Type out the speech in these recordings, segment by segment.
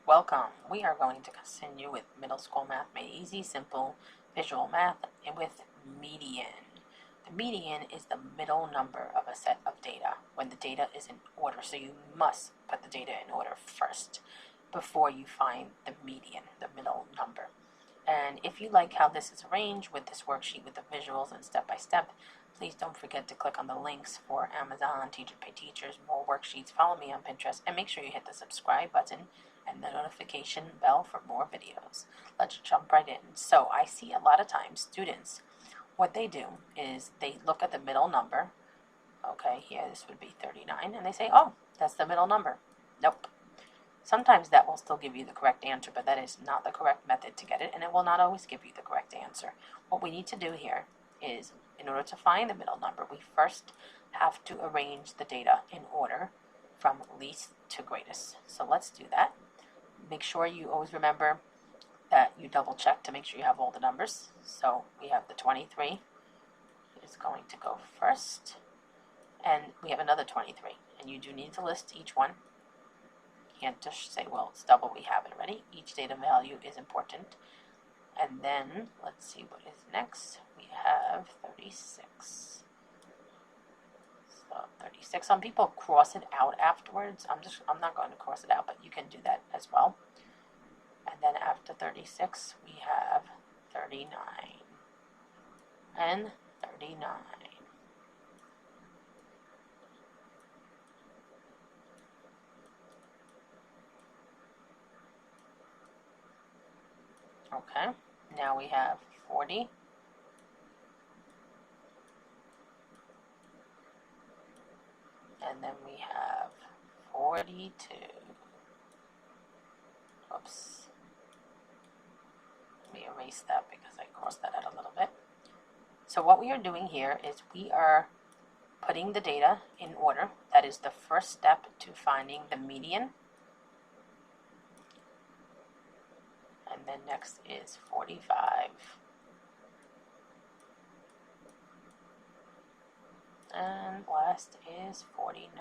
Welcome. We are going to continue with middle school math made easy, simple, visual math with median. The median is the middle number of a set of data when the data is in order. So you must put the data in order first before you find the median, the middle number. And if you like how this is arranged with this worksheet with the visuals and step-by-step, please don't forget to click on the links for Amazon, Teacher Pay Teachers, more worksheets. Follow me on Pinterest, and make sure you hit the subscribe button and the notification bell for more videos. Let's jump right in. So I see a lot of times students, what they do is they look at the middle number. Okay, here this would be 39, and they say, oh, that's the middle number. Nope. Sometimes that will still give you the correct answer, but that is not the correct method to get it, and it will not always give you the correct answer. What we need to do here is, in order to find the middle number, we first have to arrange the data in order from least to greatest. So let's do that. Make sure you always remember that you double check to make sure you have all the numbers. So we have the 23 is going to go first, and we have another 23, and you do need to list each one. Can't just say, well, it's double, we have it already. Each data value is important. And then let's see what is next. We have 36. So 36. Some people cross it out afterwards. I'm not going to cross it out, but you can do that as well. And then after 36, we have 39 and 39. Okay, now we have 40. And then we have 42. Oops. Let me erase that because I crossed that out a little bit. So what we are doing here is we are putting the data in order. That is the first step to finding the median. And then next is 45. And last is 49.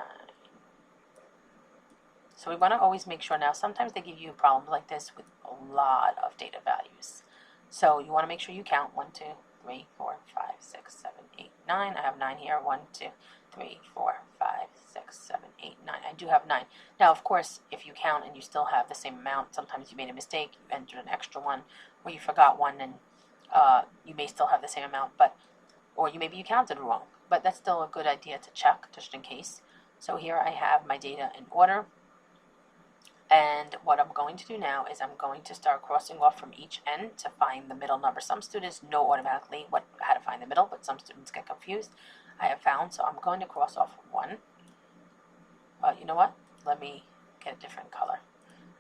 So we want to always make sure. Now sometimes they give you problems like this with a lot of data values. So you want to make sure you count 1, 2, 3, 4, 5, 6, 7, 8, 9. I have 9 here. 1, 2, 3, 4, 5, 6, 7, 8, 9. I do have 9. Now, of course, if you count and you still have the same amount, sometimes you made a mistake, you entered an extra one, or you forgot one, and you may still have the same amount, or maybe you counted wrong. But that's still a good idea to check, just in case. So here I have my data in order. And what I'm going to do now is I'm going to start crossing off from each end to find the middle number. Some students know automatically how to find the middle, but some students get confused. I have found, so I'm going to cross off 1. You know what? Let me get a different color.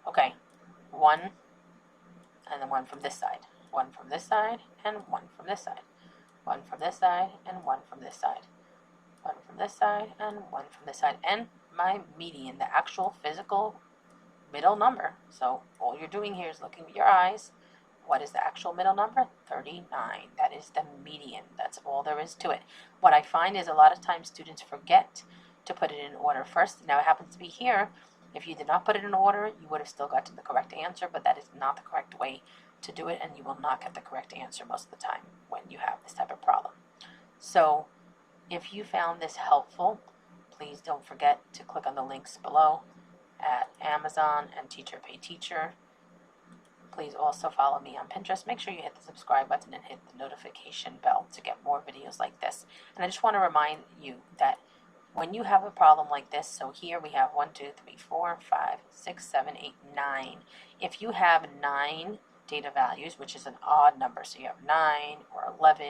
Okay, 1, and then 1 from this side. 1 from this side, and 1 from this side. 1 from this side, and 1 from this side. 1 from this side, and 1 from this side. And my median, the actual physical middle number. So all you're doing here is looking with your eyes. What is the actual middle number? 39. That is the median. That's all there is to it. What I find is a lot of times students forget to put it in order first. Now it happens to be here. If you did not put it in order, you would have still gotten the correct answer, but that is not the correct way to do it, and you will not get the correct answer most of the time when you have this type of problem. So if you found this helpful, please don't forget to click on the links below at Amazon and Teacher Pay Teacher. Please also follow me on Pinterest. Make sure you hit the subscribe button and hit the notification bell to get more videos like this. And I just want to remind you that when you have a problem like this, so here we have 1, 2, 3, 4, 5, 6, 7, 8, 9. If you have 9 data values, which is an odd number, so you have 9 or 11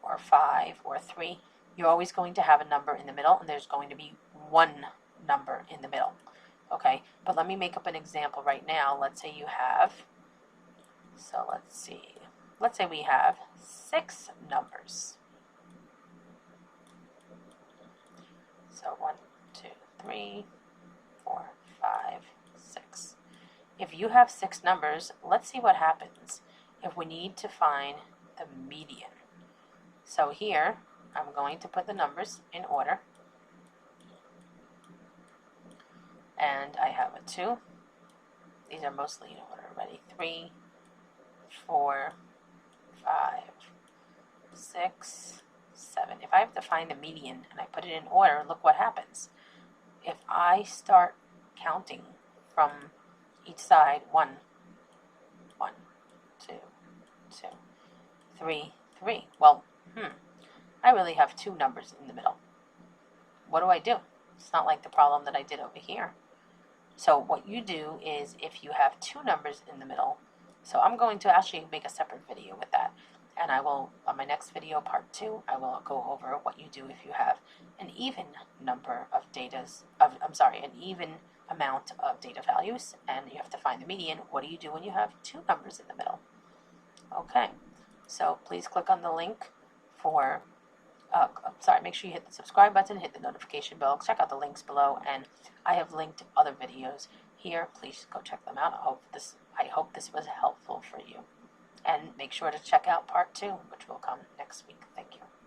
or 5 or 3, you're always going to have a number in the middle, and there's going to be one number in the middle. Okay, but let me make up an example right now. Let's say you have, so let's see, let's say we have 6 numbers. So 1, 2, 3, 4, 5, 6. If you have 6 numbers, let's see what happens if we need to find the median. So here, I'm going to put the numbers in order. And I have a 2, These are mostly in order. Ready? 3, 4, 5, 6, 7. If I have to find the median and I put it in order, look what happens. If I start counting from each side, 1, 1, 2, 2, 3, 3. Well, I really have 2 numbers in the middle. What do I do? It's not like the problem that I did over here. So what you do is, if you have 2 numbers in the middle, so I'm going to actually make a separate video with that. And I will, on my next video, part 2, I will go over what you do if you have an even number of an even amount of data values, and you have to find the median. What do you do when you have 2 numbers in the middle? Okay, so please click on the link for, make sure you hit the subscribe button, hit the notification bell, check out the links below, and I have linked other videos here. Please go check them out. I hope this was helpful for you. And make sure to check out part 2, which will come next week. Thank you.